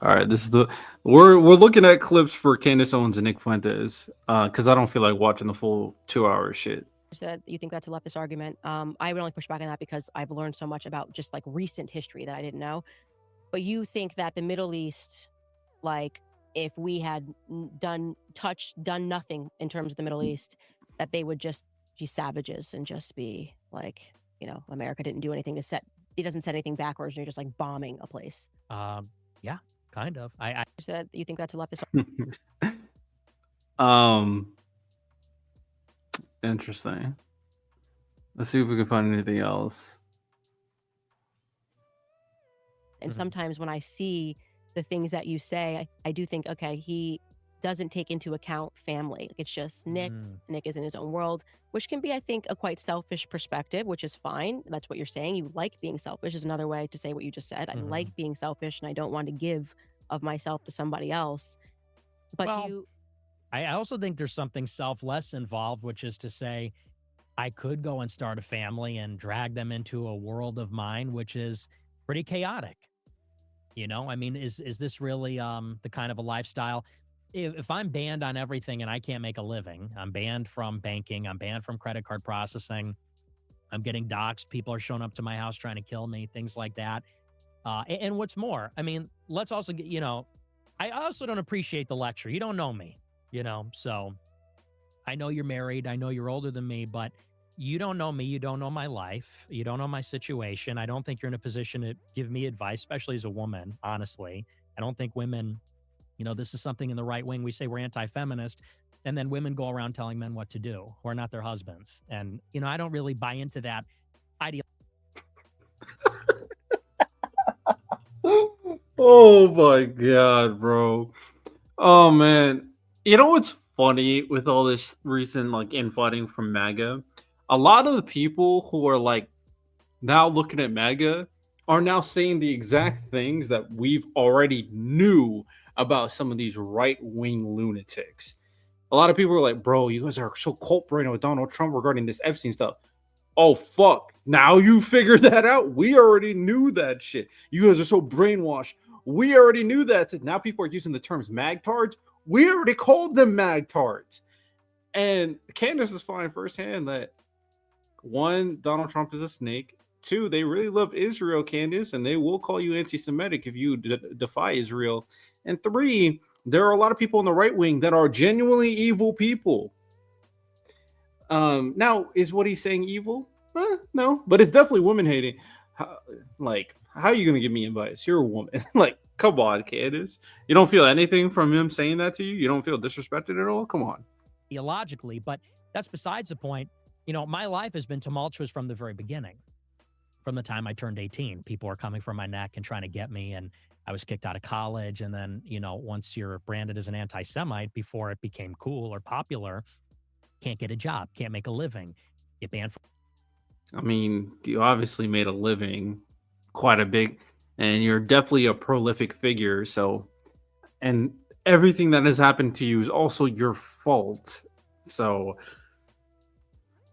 All right, this is the we're looking at clips for Candace Owens and Nick Fuentes because I don't feel like watching the full 2 hour shit. Said you think that's a leftist argument. I would only push back on that because I've learned so much about just like recent history that I didn't know. But you think that the Middle East, like if we had done nothing in terms of the Middle East, that they would just be savages and just be like, America didn't do anything to set. It doesn't set anything backwards. You're just like bombing a place. Yeah, kind of. I Said you think that's a leftist. um, Interesting. Let's see if we can find anything else. And sometimes when I see the things that you say, I do think, okay, he doesn't take into account family. Like it's just Nick. Nick is in his own world, which can be, I think, a quite selfish perspective, which is fine. That's what you're saying. You like being selfish is another way to say what you just said. I like being selfish and I don't want to give of myself to somebody else. But I also think there's something selfless involved, which is to say, I could go and start a family and drag them into a world of mine, which is pretty chaotic. I mean, is this really the kind of a lifestyle? If I'm banned on everything and I can't make a living, I'm banned from banking, I'm banned from credit card processing, I'm getting doxxed, people are showing up to my house trying to kill me, things like that. And what's more, I mean, let's also get, I also don't appreciate the lecture. You don't know me, so I know you're married. I know you're older than me, but you don't know me. You don't know my life. You don't know my situation. I don't think you're in a position to give me advice, especially as a woman, honestly. I don't think women, this is something in the right wing. We say we're anti-feminist, and then women go around telling men what to do who are not their husbands. And, I don't really buy into that idea. Oh my god, bro. Oh man. You know what's funny with all this recent like infighting from MAGA? A lot of the people who are like now looking at MAGA are now saying the exact things that we've already knew about some of these right-wing lunatics. A lot of people are like, bro, you guys are so cooperating with Donald Trump regarding this Epstein stuff. Oh fuck. Now you figured that out. We already knew that shit. You guys are so brainwashed. We already knew that. So now people are using the terms magtards. We already called them magtards. And Candace is finding firsthand that one, Donald Trump is a snake. Two, they really love Israel, Candace, and they will call you anti-Semitic if you defy Israel. And three, there are a lot of people in the right wing that are genuinely evil people. Now, is what he's saying evil? No, but it's definitely women hating. How are you gonna give me advice? You're a woman. Like, come on, Candace. You don't feel anything from him saying that to you? You don't feel disrespected at all? Come on. Theologically, but that's besides the point. My life has been tumultuous from the very beginning. From the time I turned 18, people were coming for my neck and trying to get me, and I was kicked out of college. And then, once you're branded as an anti-Semite, before it became cool or popular, can't get a job, can't make a living, get banned from. I mean, you obviously made a living quite a bit, and you're definitely a prolific figure. So, and everything that has happened to you is also your fault. So,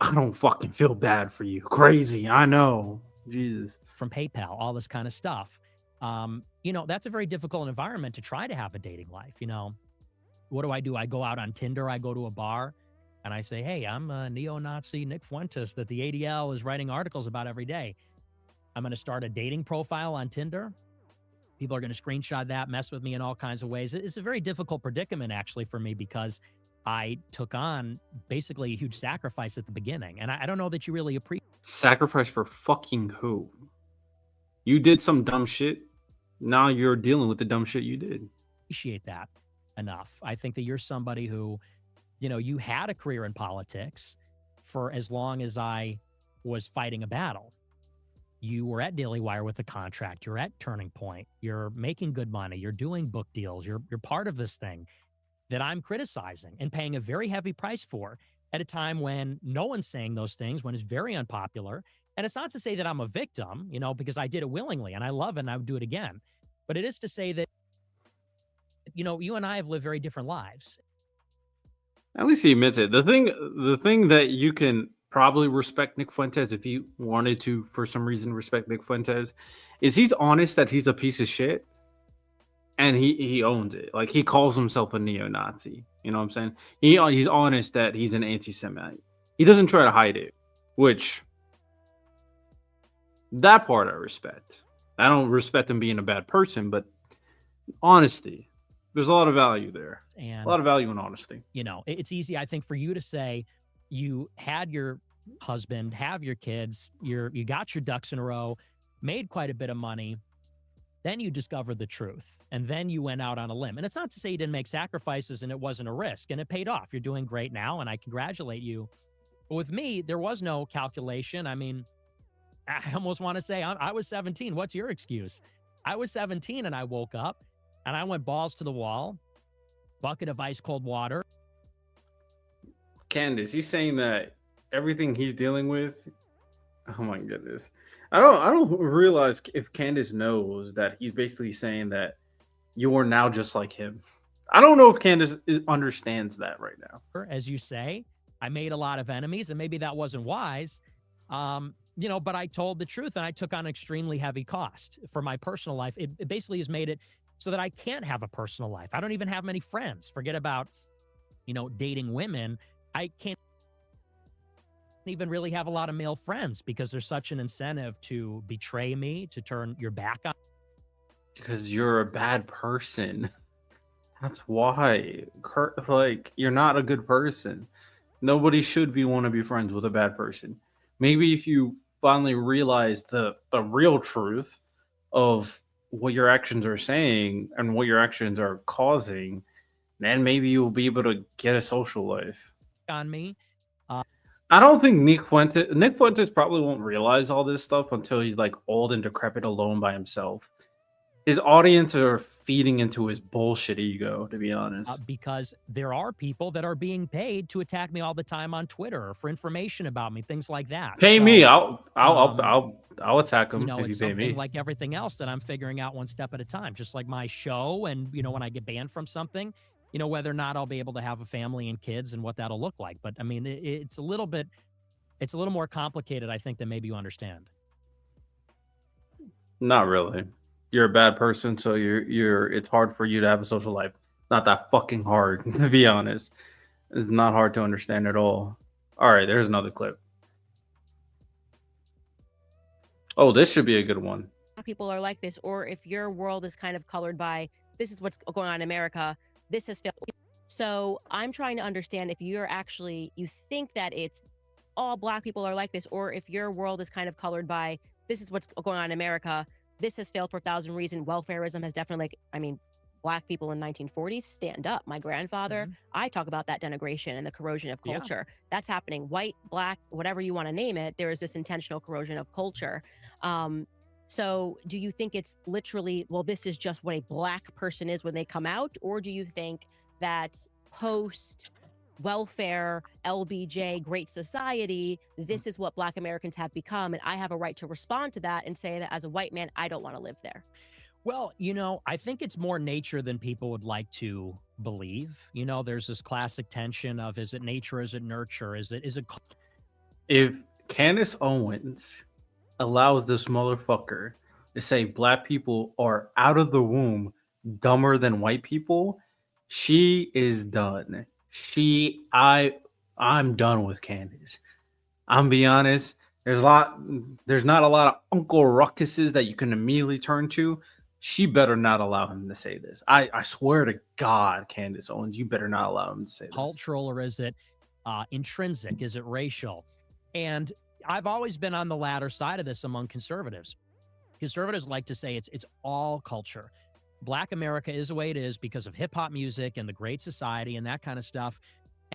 I don't fucking feel bad for you. Crazy, I know. Jesus. From PayPal, all this kind of stuff. That's a very difficult environment to try to have a dating life. What do? I go out on Tinder, I go to a bar, and I say, hey, I'm a neo-Nazi Nick Fuentes that the ADL is writing articles about every day. I'm going to start a dating profile on Tinder. People are going to screenshot that, mess with me in all kinds of ways. It's a very difficult predicament, actually, for me, because I took on basically a huge sacrifice at the beginning. And I don't know that you really appreciate. Sacrifice for fucking who? You did some dumb shit. Now you're dealing with the dumb shit you did. Appreciate that enough. I think that you're somebody who, you had a career in politics for as long as I was fighting a battle. You were at Daily Wire with a contract. You're at Turning Point. You're making good money. You're doing book deals. You're part of this thing that I'm criticizing and paying a very heavy price for at a time when no one's saying those things, when it's very unpopular. And it's not to say that I'm a victim, because I did it willingly and I love it and I would do it again. But it is to say that, you and I have lived very different lives. At least he admits it. The thing that you can probably respect Nick Fuentes if you wanted to, for some reason, respect Nick Fuentes, is he's honest that he's a piece of shit. and he owns it. Like he calls himself a neo-Nazi. You know what I'm saying? He's honest that he's an anti-Semite. He doesn't try to hide it, which that part I respect. I don't respect him being a bad person, but honesty. There's a lot of value there. And a lot of value in honesty. You know, it's easy, I think, for you to say you had your husband, have your kids, you got your ducks in a row, made quite a bit of money, then you discovered the truth, and then you went out on a limb. And it's not to say you didn't make sacrifices and it wasn't a risk, and it paid off. You're doing great now, and I congratulate you. But with me, there was no calculation. I mean, I almost want to say I was 17. What's your excuse? I was 17 and I woke up and I went balls to the wall, bucket of ice cold water. Candace, he's saying that everything he's dealing with. Oh my goodness, I don't realize if Candace knows that he's basically saying that you are now just like him. I don't know if Candace understands that right now. As you say, I made a lot of enemies, and maybe that wasn't wise. You know, but I told the truth, and I took on extremely heavy cost for my personal life. It basically has made it so that I can't have a personal life. I don't even have many friends. Forget about, you know, dating women. I can't even really have a lot of male friends because there's such an incentive to betray me, to turn your back on. Because you're a bad person. That's why. Like, you're not a good person. Nobody should want to be friends with a bad person. Maybe if you finally realize the real truth of what your actions are saying and what your actions are causing, then maybe you'll be able to get a social life. On me. I don't think Nick Fuentes probably won't realize all this stuff until he's like old and decrepit alone by himself. His audience are feeding into his bullshit ego, to be honest. Because there are people that are being paid to attack me all the time on Twitter or for information about me, things like that. Pay me, I'll attack him. You know, if it's you pay something me. like everything else that I'm figuring out one step at a time. Just like my show, and you know, when I get banned from something, you know, whether or not I'll be able to have a family and kids and what that'll look like. But I mean, it's a little more complicated, I think, than maybe you understand. Not really. You're a bad person, so it's hard for you to have a social life. Not that fucking hard, to be honest. It's not hard to understand at all. All right, there's another clip. Oh, this should be a good one. People are like this, or if your world is kind of colored by this is what's going on in America, this has failed. So I'm trying to understand if you think that it's all Black people are like this, or if your world is kind of colored by this is what's going on in America, this has failed for 1,000 reasons. Welfarism has definitely, Black people in 1940s stand up. My grandfather, I talk about that denigration and the corrosion of culture. Yeah. That's happening. White, Black, whatever you want to name it, there is this intentional corrosion of culture. So do you think it's literally, well, this is just what a Black person is when they come out? Or do you think that post welfare, LBJ, Great Society, this is what Black Americans have become, and I have a right to respond to that and say that as a white man, I don't want to live there? Well, you know, I think it's more nature than people would like to believe. You know, there's this classic tension of, is it nature, is it nurture, is it If Candace Owens allows this motherfucker to say Black people are out of the womb dumber than white people, she is done. I'm done with Candace. I'm be honest. There's not a lot of Uncle Ruckuses that you can immediately turn to. She better not allow him to say this. I swear to God, Candace Owens, you better not allow him to say this. Cultural, or is it intrinsic? Is it racial? And I've always been on the latter side of this among conservatives. Conservatives like to say it's all culture. Black America is the way it is because of hip hop music and the Great Society and that kind of stuff.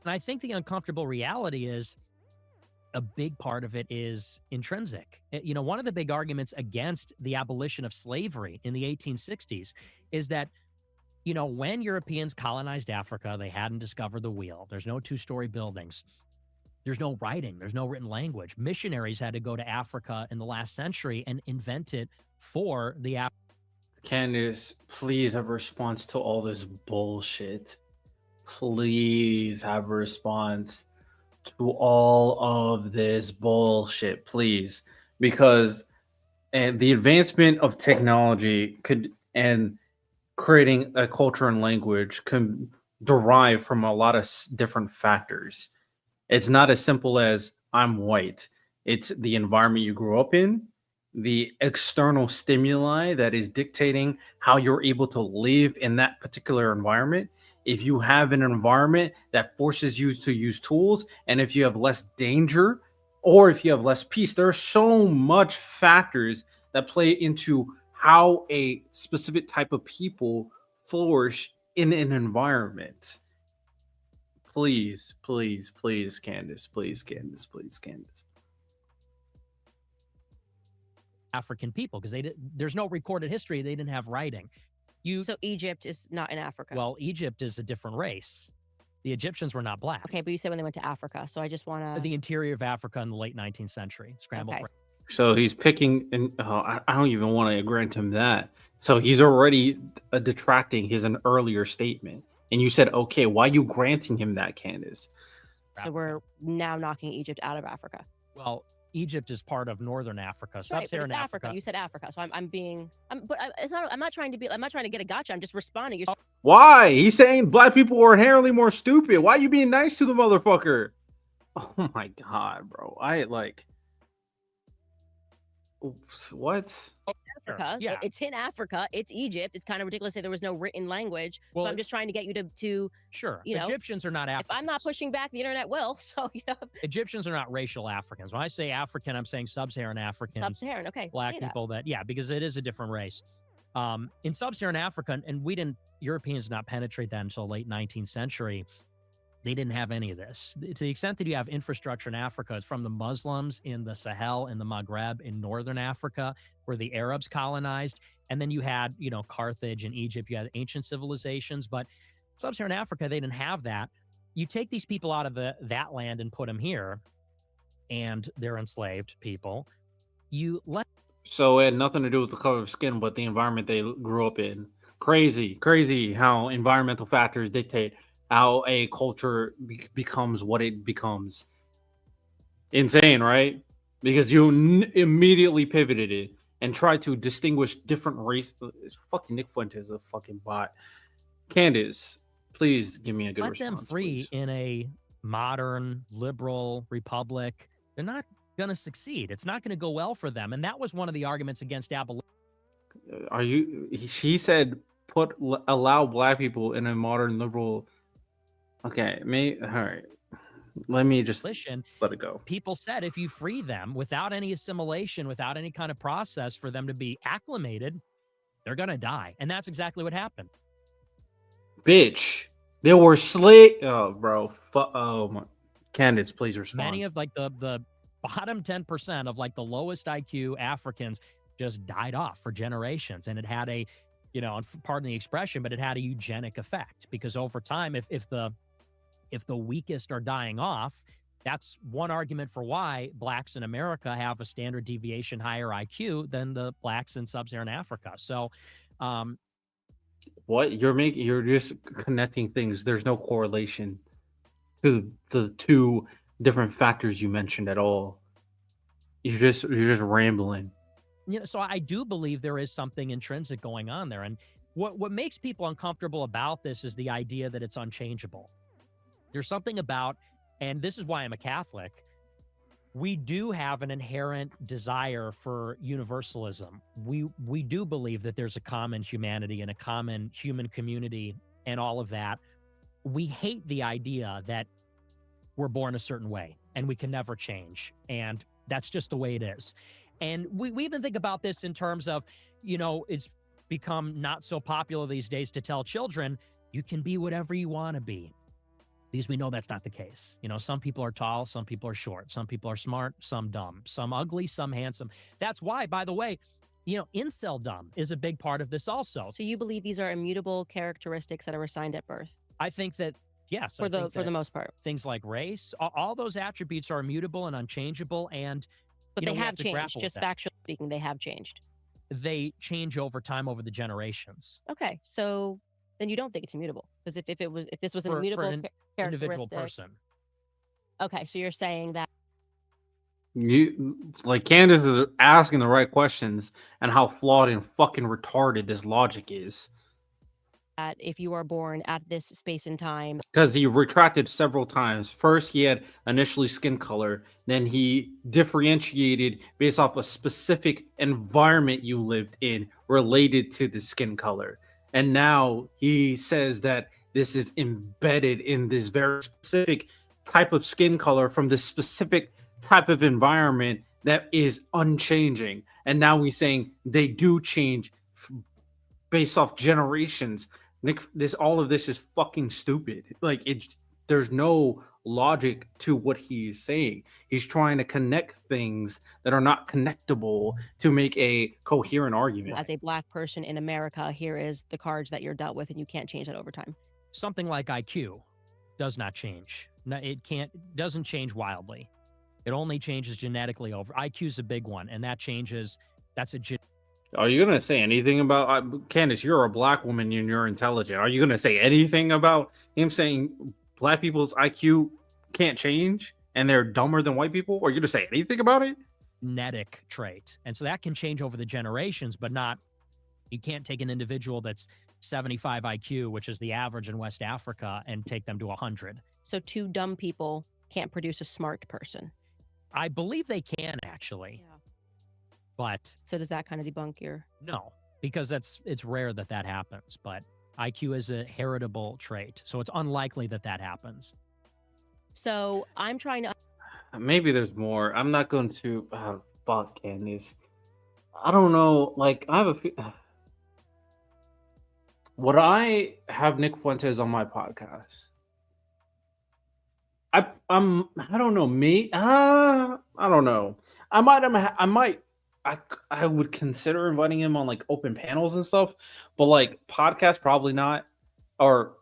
And I think the uncomfortable reality is a big part of it is intrinsic. You know, one of the big arguments against the abolition of slavery in the 1860s is that, you know, when Europeans colonized Africa, they hadn't discovered the wheel. There's no two-story buildings. There's no writing. There's no written language. Missionaries had to go to Africa in the last century and invent it for the Candace, please have a response to all this bullshit. Please have a response to all of this bullshit, please. Because the advancement of technology could, and creating a culture and language can derive from a lot of different factors. It's not as simple as I'm white. It's the environment you grew up in, the external stimuli that is dictating how you're able to live in that particular environment. If you have an environment that forces you to use tools, and if you have less danger, or if you have less peace, there are so much factors that play into how a specific type of people flourish in an environment. Please, please, please, Candace, please, Candace, please, Candace. African people, because there's no recorded history. They didn't have writing. So Egypt is not in Africa. Well, Egypt is a different race. The Egyptians were not black. Okay, but you said when they went to Africa, so I just want to. The interior of Africa in the late 19th century. Scrambled. Okay. So he's picking, and I don't even want to grant him that. So he's already detracting his an earlier statement. And you said, okay, why are you granting him that, Candace? So we're now knocking Egypt out of Africa. Well, Egypt is part of northern Africa, sub-Saharan right, Africa. You said Africa, so I'm not trying to get a gotcha. I'm just responding. Why? He's saying black people are inherently more stupid. Why are you being nice to the motherfucker? Oh my god, bro. What? Africa. Yeah. It's in Africa. It's Egypt. It's kind of ridiculous that there was no written language. Well, so I'm just trying to get you to sure. You know, Egyptians are not Africans. If I'm not pushing back, the internet will. So Egyptians are not racial Africans. When I say African, I'm saying sub-Saharan Africans. Sub-Saharan, okay. Black people that, because it is a different race. In sub-Saharan Africa, and Europeans did not penetrate that until late 19th century. They didn't have any of this. To the extent that you have infrastructure in Africa, it's from the Muslims in the Sahel, in the Maghreb, in northern Africa, where the Arabs colonized. And then you had, Carthage and Egypt. You had ancient civilizations. But sub-Saharan Africa, they didn't have that. You take these people out of that land and put them here, and they're enslaved people. So it had nothing to do with the color of skin, but the environment they grew up in. Crazy how environmental factors dictate how a culture becomes what it becomes. Insane, right? Because you immediately pivoted it and tried to distinguish different races. Fucking Nick Fuentes is a fucking bot. Candace, please give me a good response. Let them free in a modern, liberal republic. They're not going to succeed. It's not going to go well for them. And that was one of the arguments against abolition. She said, allow black people in a modern, liberal. Okay, all right. Let me just let it go. People said if you free them without any assimilation, without any kind of process for them to be acclimated, they're going to die. And that's exactly what happened. Bitch, they were slick. Oh, bro. Oh, my. Candace, please respond. Many of the bottom 10% of the lowest IQ Africans just died off for generations. And it had a, pardon the expression, but it had a eugenic effect because over time, if the weakest are dying off, that's one argument for why blacks in America have a standard deviation higher IQ than the blacks in sub-Saharan Africa. So, what you're just connecting things. There's no correlation to the two different factors you mentioned at all. You're just rambling. So I do believe there is something intrinsic going on there. And what makes people uncomfortable about this is the idea that it's unchangeable. There's something about, and this is why I'm a Catholic, we do have an inherent desire for universalism. We do believe that there's a common humanity and a common human community and all of that. We hate the idea that we're born a certain way and we can never change. And that's just the way it is. And we even think about this in terms of, it's become not so popular these days to tell children, you can be whatever you want to be. Because we know that's not the case. Some people are tall, some people are short, some people are smart, some dumb, some ugly, some handsome. That's why, by the way, incel-dumb is a big part of this also. So you believe these are immutable characteristics that are assigned at birth? I think that, yes. For the most part. Things like race, all those attributes are immutable and unchangeable. But they have changed, just factually speaking, they have changed. They change over time, over the generations. Okay, so then you don't think it's immutable because if this was an immutable individual person. Okay, so you're saying that Candace is asking the right questions and how flawed and fucking retarded this logic is. that if you are born at this space and time, because he retracted several times. First, he had initially skin color, then he differentiated based off a specific environment you lived in related to the skin color. And now he says that this is embedded in this very specific type of skin color from this specific type of environment that is unchanging. And now he's saying they do change based off generations. Nick, this all of this is fucking stupid. Like there's no logic to what he's saying. He's trying to connect things that are not connectable to make a coherent argument. as a Black person in America, here is the cards that you're dealt with, and you can't change that over time. Something like IQ does not change. No, doesn't change wildly. It only changes genetically over. IQ is a big one, and that changes. That's a Are you gonna say anything about Candace? You're a Black woman and you're intelligent. Are you gonna say anything about him saying Black people's IQ can't change and they're dumber than white people? Are you gonna say anything about it? genetic trait. And so that can change over the generations, but not, you can't take an individual that's 75 IQ, which is the average in West Africa, and take them to 100. So two dumb people can't produce a smart person. I believe they can actually. Yeah. But So does that kind of debunk your? no, because it's rare that that happens, but IQ is a heritable trait. So it's unlikely that that happens. So I'm trying to. Maybe there's more. I'm not going to. Fuck, Candace. I don't know. Like, I have a. Would I have Nick Fuentes on my podcast? I don't know. Me? I don't know. I would consider inviting him on like open panels and stuff, but like podcast probably not, or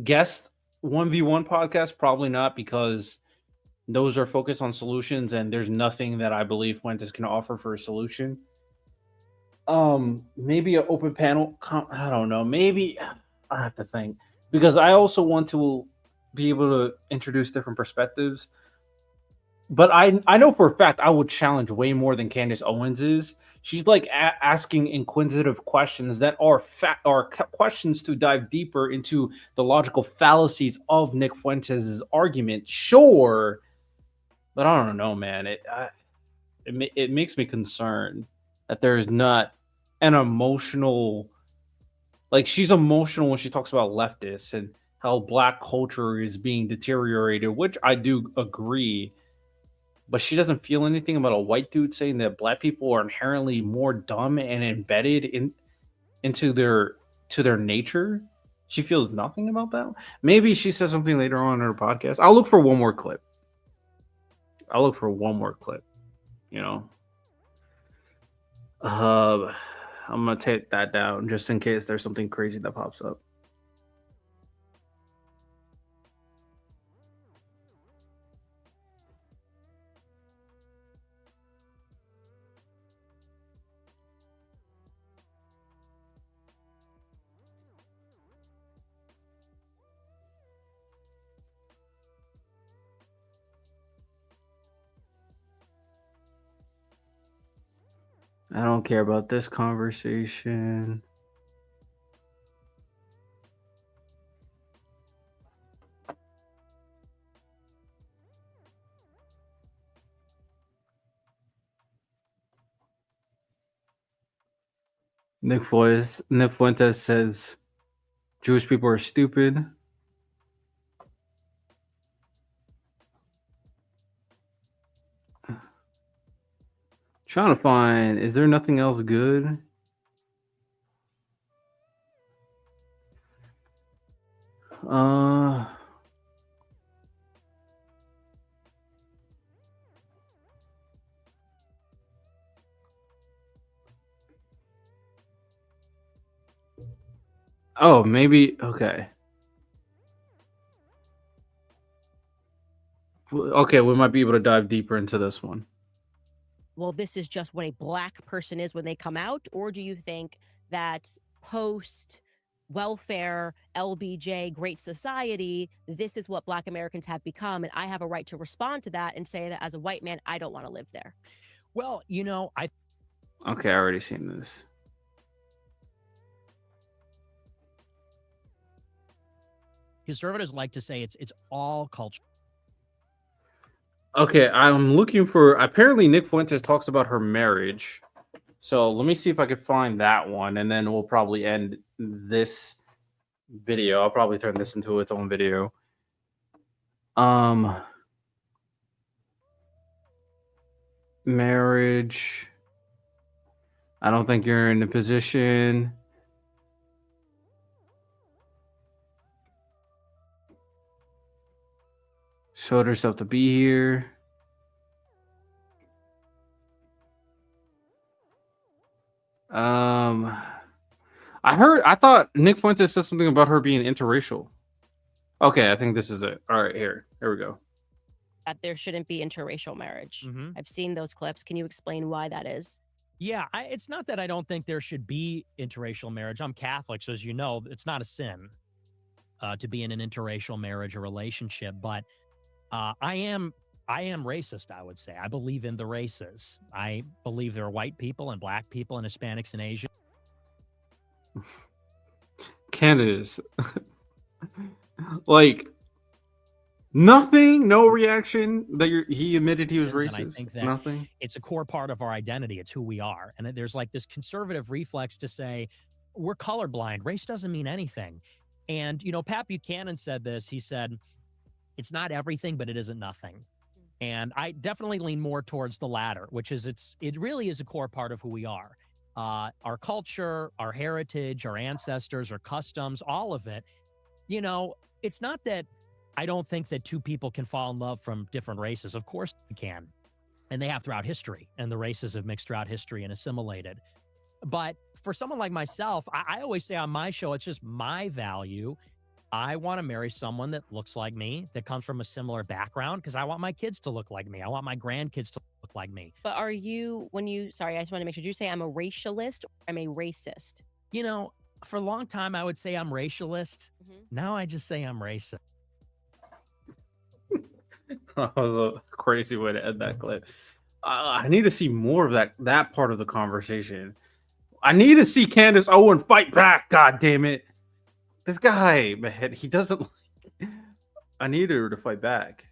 guest 1v1 podcast probably not, because those are focused on solutions and there's nothing that I believe Fuentes can offer for a solution. Maybe an open panel. I don't know. Maybe I have to think, because I also want to be able to introduce different perspectives. But I know for a fact I would challenge way more than Candace Owens is. She's like asking inquisitive questions that are questions to dive deeper into the logical fallacies of Nick Fuentes' argument. Sure, but I don't know, man. It makes me concerned that there's not an emotional, like, she's emotional when she talks about leftists and how Black culture is being deteriorated, which I do agree. But she doesn't feel anything about a white dude saying that Black people are inherently more dumb and embedded into their nature. She feels nothing about that. Maybe she says something later on in her podcast. I'll look for one more clip. You know, I'm gonna take that down just in case there's something crazy that pops up. I don't care about this conversation. Nick Fuentes says Jewish people are stupid. Trying to find, is there nothing else good? Oh, maybe, okay. Okay, we might be able to dive deeper into this one. Well, this is just what a Black person is when they come out? Or do you think that post welfare, LBJ, Great Society, this is what Black Americans have become, and I have a right to respond to that and say that as a white man, I don't want to live there? Well, you know, Okay, I already seen this. Conservatives like to say it's all culture. Okay, I'm looking for. Apparently, Nick Fuentes talks about her marriage. So let me see if I can find that one, and then we'll probably end this video. I'll probably turn this into its own video. Marriage. I don't think you're in a position. Showed herself to be here. I thought Nick Fuentes said something about her being interracial. Okay, I think this is it. All right, here we go. That there shouldn't be interracial marriage. Mm-hmm. I've seen those clips. Can you explain why that is? Yeah, it's not that I don't think there should be interracial marriage. I'm Catholic, so as you know, it's not a sin to be in an interracial marriage or relationship. But I am racist, I would say. I believe in the races. I believe there are white people and black people and Hispanics and Asians. Candace. Like nothing, no reaction that he admitted he was racist. And I think that nothing. It's a core part of our identity. It's who we are. And there's like this conservative reflex to say we're colorblind. Race doesn't mean anything. And, you know, Pat Buchanan said this. He said, it's not everything, but it isn't nothing. And I definitely lean more towards the latter, which is it really is a core part of who we are. Our culture, our heritage, our ancestors, our customs, all of it. You know, it's not that I don't think that two people can fall in love from different races. Of course they can. And they have throughout history. And the races have mixed throughout history and assimilated. But for someone like myself, I always say on my show, it's just my value. I want to marry someone that looks like me, that comes from a similar background, because I want my kids to look like me. I want my grandkids to look like me. But are you, sorry, I just want to make sure, did you say I'm a racialist or I'm a racist? You know, for a long time, I would say I'm racialist. Mm-hmm. Now I just say I'm racist. That was a crazy way to end that clip. I need to see more of that part of the conversation. I need to see Candace Owens fight back. God damn it. This guy, man, he doesn't. I need her to fight back.